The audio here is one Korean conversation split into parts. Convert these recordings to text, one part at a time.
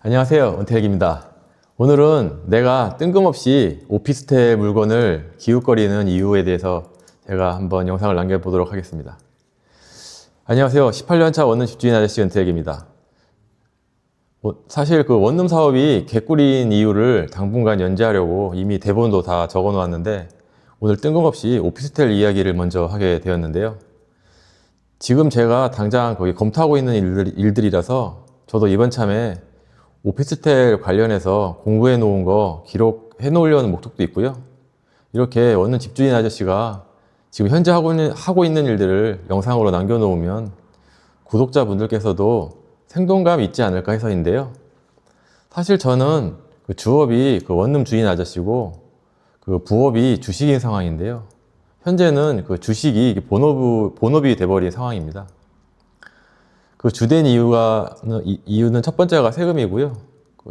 안녕하세요, 은택입니다. 오늘은 내가 뜬금없이 오피스텔 물건을 기웃거리는 이유에 대해서 제가 한번 영상을 남겨보도록 하겠습니다. 안녕하세요, 18년차 원룸 집주인 아저씨 은택입니다. 사실 그 원룸 사업이 개꿀인 이유를 당분간 연재하려고 이미 대본도 다 적어 놓았는데 오늘 뜬금없이 오피스텔 이야기를 먼저 하게 되었는데요. 지금 제가 당장 거기 검토하고 있는 일들이라서 저도 이번 참에 오피스텔 관련해서 공부해 놓은 거 기록해 놓으려는 목적도 있고요. 이렇게 원룸 집주인 아저씨가 지금 현재 하고 있는 일들을 영상으로 남겨 놓으면 구독자분들께서도 생동감 있지 않을까 해서인데요. 사실 저는 그 주업이 그 원룸 주인 아저씨고 그 부업이 주식인 상황인데요. 현재는 그 주식이 본업이 돼버린 상황입니다. 그 주된 이유는 첫 번째가 세금이고요.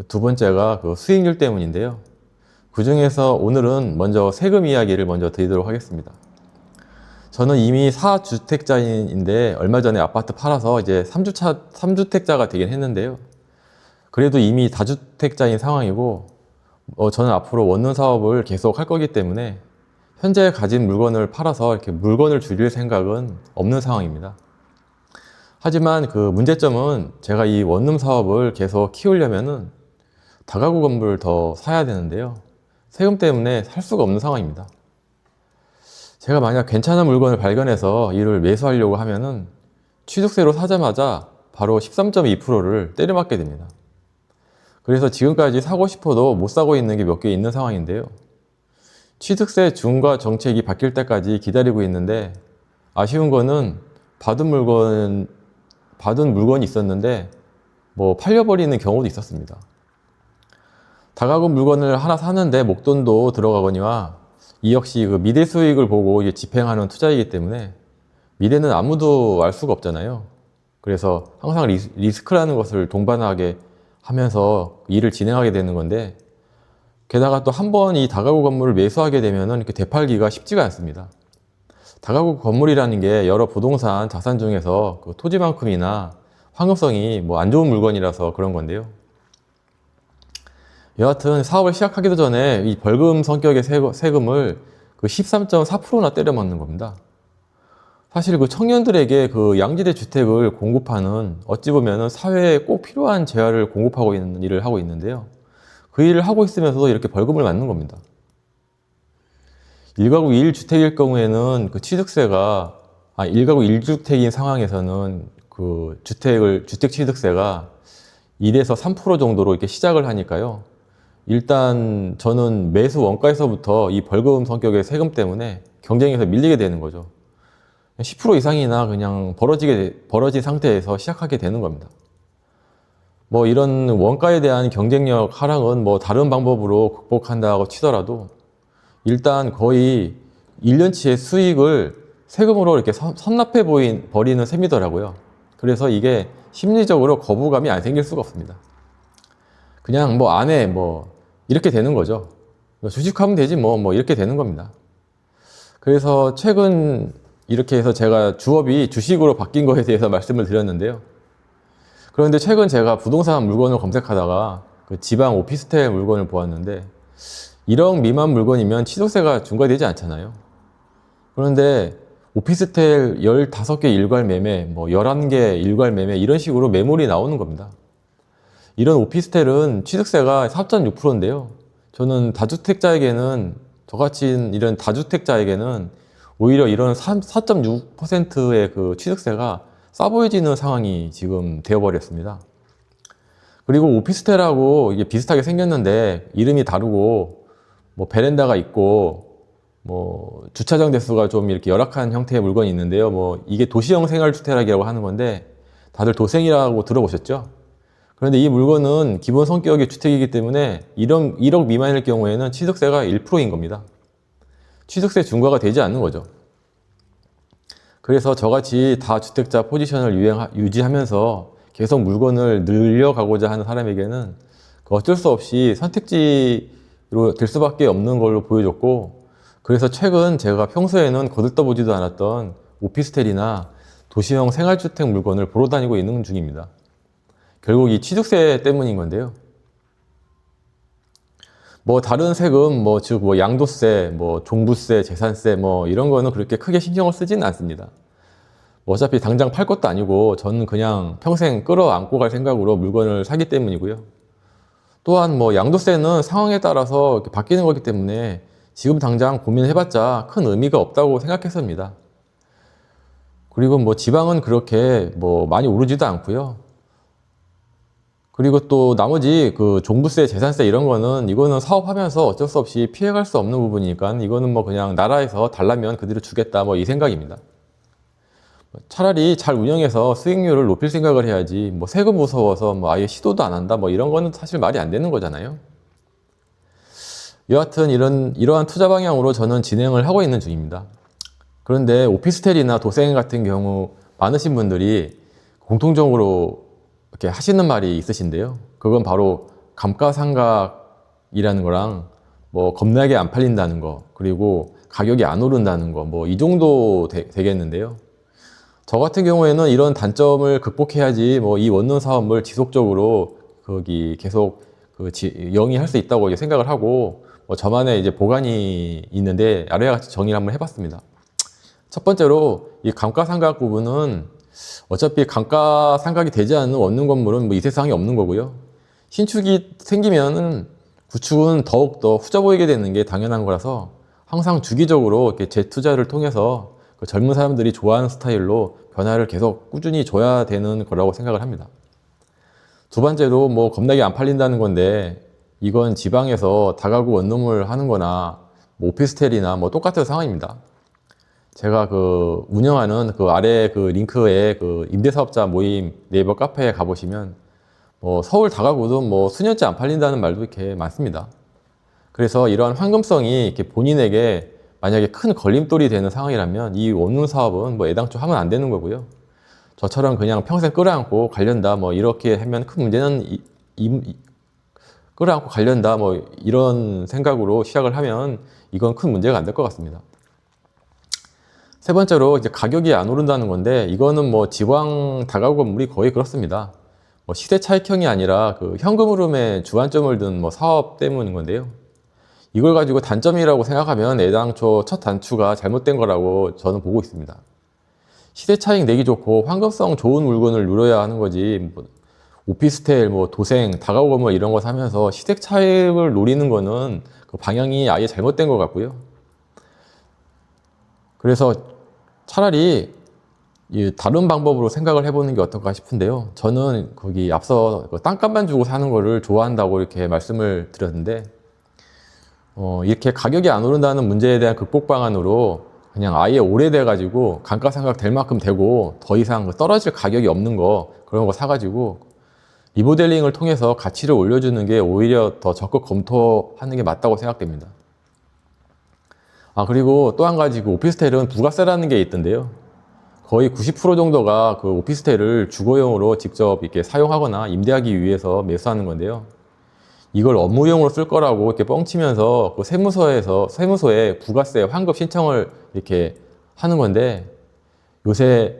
두 번째가 그 수익률 때문인데요. 그 중에서 오늘은 먼저 세금 이야기를 먼저 드리도록 하겠습니다. 저는 이미 4주택자인데 얼마 전에 아파트 팔아서 이제 3주택자가 되긴 했는데요. 그래도 이미 다주택자인 상황이고, 저는 앞으로 원룸 사업을 계속 할 거기 때문에 현재 가진 물건을 팔아서 이렇게 물건을 줄일 생각은 없는 상황입니다. 하지만 그 문제점은 제가 이 원룸 사업을 계속 키우려면은 다가구 건물을 더 사야 되는데요. 세금 때문에 살 수가 없는 상황입니다. 제가 만약 괜찮은 물건을 발견해서 이를 매수하려고 하면은 취득세로 사자마자 바로 13.2%를 때려맞게 됩니다. 그래서 지금까지 사고 싶어도 못 사고 있는 게 몇 개 있는 상황인데요. 취득세 중과 정책이 바뀔 때까지 기다리고 있는데 아쉬운 거는 받은 물건이 있었는데 팔려버리는 경우도 있었습니다. 다가구 물건을 하나 사는데 목돈도 들어가거니와 이 역시 그 미래 수익을 보고 이게 집행하는 투자이기 때문에 미래는 아무도 알 수가 없잖아요. 그래서 항상 리스크라는 것을 동반하게 하면서 일을 진행하게 되는 건데, 게다가 또 한 번 이 다가구 건물을 매수하게 되면은 이렇게 되팔기가 쉽지가 않습니다. 다가구 건물이라는 게 여러 부동산 자산 중에서 그 토지만큼이나 황금성이 안 좋은 물건이라서 그런 건데요. 여하튼 사업을 시작하기도 전에 이 벌금 성격의 세금을 그 13.4%나 때려 맞는 겁니다. 사실 그 청년들에게 그 양지대 주택을 공급하는 어찌 보면은 사회에 꼭 필요한 재화를 공급하고 있는 일을 하고 있는데요. 그 일을 하고 있으면서도 이렇게 벌금을 맞는 겁니다. 1가구 1주택일 경우에는 그 취득세가 1가구 1주택인 상황에서는 그 주택 취득세가 1에서 3% 정도로 이렇게 시작을 하니까요. 일단 저는 매수 원가에서부터 이 벌금 성격의 세금 때문에 경쟁에서 밀리게 되는 거죠. 10% 이상이나 그냥 벌어진 상태에서 시작하게 되는 겁니다. 이런 원가에 대한 경쟁력 하락은 다른 방법으로 극복한다고 치더라도 일단 거의 1년치의 수익을 세금으로 이렇게 선납해 버리는 셈이더라고요. 그래서 이게 심리적으로 거부감이 안 생길 수가 없습니다. 그냥 안에 이렇게 되는 거죠. 주식하면 되지 이렇게 되는 겁니다. 그래서 최근 이렇게 해서 제가 주업이 주식으로 바뀐 거에 대해서 말씀을 드렸는데요. 그런데 최근 제가 부동산 물건을 검색하다가 그 지방 오피스텔 물건을 보았는데 1억 미만 물건이면 취득세가 중과되지 않잖아요. 그런데 오피스텔 15개 일괄 매매, 11개 일괄 매매 이런 식으로 매물이 나오는 겁니다. 이런 오피스텔은 취득세가 4.6%인데요. 저는 저같이 이런 다주택자에게는 오히려 이런 4.6%의 그 취득세가 싸 보여지는 상황이 지금 되어버렸습니다. 그리고 오피스텔하고 이게 비슷하게 생겼는데 이름이 다르고 베란다가 있고 주차장 대수가 좀 이렇게 열악한 형태의 물건이 있는데요. 이게 도시형 생활주택이라고 하는 건데 다들 도생이라고 들어보셨죠? 그런데 이 물건은 기본 성격의 주택이기 때문에 1억 미만일 경우에는 취득세가 1%인 겁니다. 취득세 중과가 되지 않는 거죠. 그래서 저같이 다주택자 포지션을 유지하면서 계속 물건을 늘려가고자 하는 사람에게는 어쩔 수 없이 선택지로 될 수밖에 없는 걸로 보여줬고, 그래서 최근 제가 평소에는 거들떠보지도 않았던 오피스텔이나 도시형 생활주택 물건을 보러 다니고 있는 중입니다. 결국 이 취득세 때문인 건데요. 뭐 다른 세금, 뭐 즉 뭐 양도세, 뭐 종부세, 재산세 뭐 이런 거는 그렇게 크게 신경을 쓰지는 않습니다. 뭐 어차피 당장 팔 것도 아니고 저는 그냥 평생 끌어안고 갈 생각으로 물건을 사기 때문이고요. 또한 뭐 양도세는 상황에 따라서 이렇게 바뀌는 거기 때문에 지금 당장 고민해봤자 큰 의미가 없다고 생각했습니다. 그리고 뭐 지방은 그렇게 뭐 많이 오르지도 않고요. 그리고 또 나머지 그 종부세, 재산세 이런 거는 이거는 사업하면서 어쩔 수 없이 피해갈 수 없는 부분이니까 이거는 뭐 그냥 나라에서 달라면 그대로 주겠다 뭐 이 생각입니다. 차라리 잘 운영해서 수익률을 높일 생각을 해야지 뭐 세금 무서워서 뭐 아예 시도도 안 한다 뭐 이런 거는 사실 말이 안 되는 거잖아요. 여하튼 이러한 투자 방향으로 저는 진행을 하고 있는 중입니다. 그런데 오피스텔이나 도생 같은 경우 많으신 분들이 공통적으로 이렇게 하시는 말이 있으신데요. 그건 바로 감가상각이라는 거랑 뭐 겁나게 안 팔린다는 거, 그리고 가격이 안 오른다는 거, 뭐 이 정도 되겠는데요. 저 같은 경우에는 이런 단점을 극복해야지 뭐 이 원룸 사업을 지속적으로 거기 계속 영위할 수 있다고 생각을 하고 뭐 저만의 이제 보관이 있는데 아래와 같이 정리를 한번 해봤습니다. 첫 번째로 이 감가상각 부분은 어차피 감가상각이 되지 않는 원룸 건물은 뭐 이 세상에 없는 거고요. 신축이 생기면은 구축은 더욱더 후져 보이게 되는 게 당연한 거라서 항상 주기적으로 이렇게 재투자를 통해서 그 젊은 사람들이 좋아하는 스타일로 변화를 계속 꾸준히 줘야 되는 거라고 생각을 합니다. 두 번째로 뭐 겁나게 안 팔린다는 건데 이건 지방에서 다가구 원룸을 하는 거나 뭐 오피스텔이나 뭐 똑같은 상황입니다. 제가 그 운영하는 그 아래 그 링크에 그 임대사업자 모임 네이버 카페에 가보시면 뭐 서울 다가구도 뭐 수년째 안 팔린다는 말도 이렇게 많습니다. 그래서 이러한 황금성이 이렇게 본인에게 만약에 큰 걸림돌이 되는 상황이라면 이 원룸 사업은 뭐 애당초 하면 안 되는 거고요. 저처럼 그냥 평생 끌어안고 가련다 뭐 이렇게 하면 큰 문제는 끌어안고 가련다 뭐 이런 생각으로 시작을 하면 이건 큰 문제가 안 될 것 같습니다. 세 번째로 이제 가격이 안 오른다는 건데 이거는 뭐 지방 다가구 건물이 거의 그렇습니다. 뭐 시세 차익형이 아니라 그 현금 흐름에 주안점을 둔 뭐 사업 때문인 건데요. 이걸 가지고 단점이라고 생각하면 애당초 첫 단추가 잘못된 거라고 저는 보고 있습니다. 시세 차익 내기 좋고 환급성 좋은 물건을 누려야 하는 거지 뭐 오피스텔, 뭐 도생, 다가구 건물 이런 거 사면서 시세 차익을 노리는 거는 그 방향이 아예 잘못된 것 같고요. 그래서 차라리 다른 방법으로 생각을 해보는 게 어떨까 싶은데요. 저는 거기 앞서 땅값만 주고 사는 거를 좋아한다고 이렇게 말씀을 드렸는데 이렇게 가격이 안 오른다는 문제에 대한 극복 방안으로 그냥 아예 오래돼 가지고 감가상각 될 만큼 되고 더 이상 떨어질 가격이 없는 거 그런 거 사가지고 리모델링을 통해서 가치를 올려주는 게 오히려 더 적극 검토하는 게 맞다고 생각됩니다. 그리고 또 한 가지 그 오피스텔은 부가세라는 게 있던데요. 거의 90% 정도가 그 오피스텔을 주거용으로 직접 이렇게 사용하거나 임대하기 위해서 매수하는 건데요. 이걸 업무용으로 쓸 거라고 이렇게 뻥치면서 그 세무서에 부가세 환급 신청을 이렇게 하는 건데 요새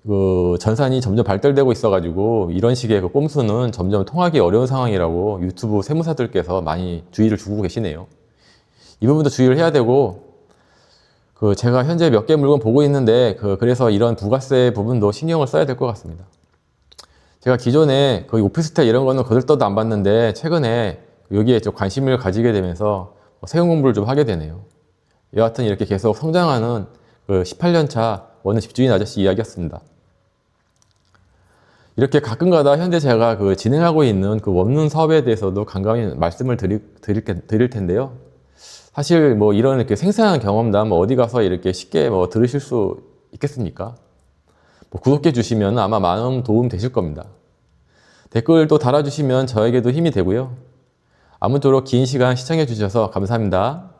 그 전산이 점점 발달되고 있어가지고 이런 식의 그 꼼수는 점점 통하기 어려운 상황이라고 유튜브 세무사들께서 많이 주의를 주고 계시네요. 이 부분도 주의를 해야 되고 제가 현재 몇 개 물건 보고 있는데 그래서 이런 부가세 부분도 신경을 써야 될 것 같습니다. 제가 기존에 거의 오피스텔 이런 거는 거들떠도 안 봤는데 최근에 여기에 좀 관심을 가지게 되면서 세금 공부를 좀 하게 되네요. 여하튼 이렇게 계속 성장하는 18년 차 원룸 집주인 아저씨 이야기였습니다. 이렇게 가끔가다 현재 제가 진행하고 있는 원룸 사업에 대해서도 간간히 말씀을 드릴 텐데요. 사실 뭐 이런 이렇게 생생한 경험담 어디 가서 이렇게 쉽게 들으실 수 있겠습니까? 구독해 주시면 아마 많은 도움 되실 겁니다. 댓글도 달아주시면 저에게도 힘이 되고요. 아무쪼록 긴 시간 시청해 주셔서 감사합니다.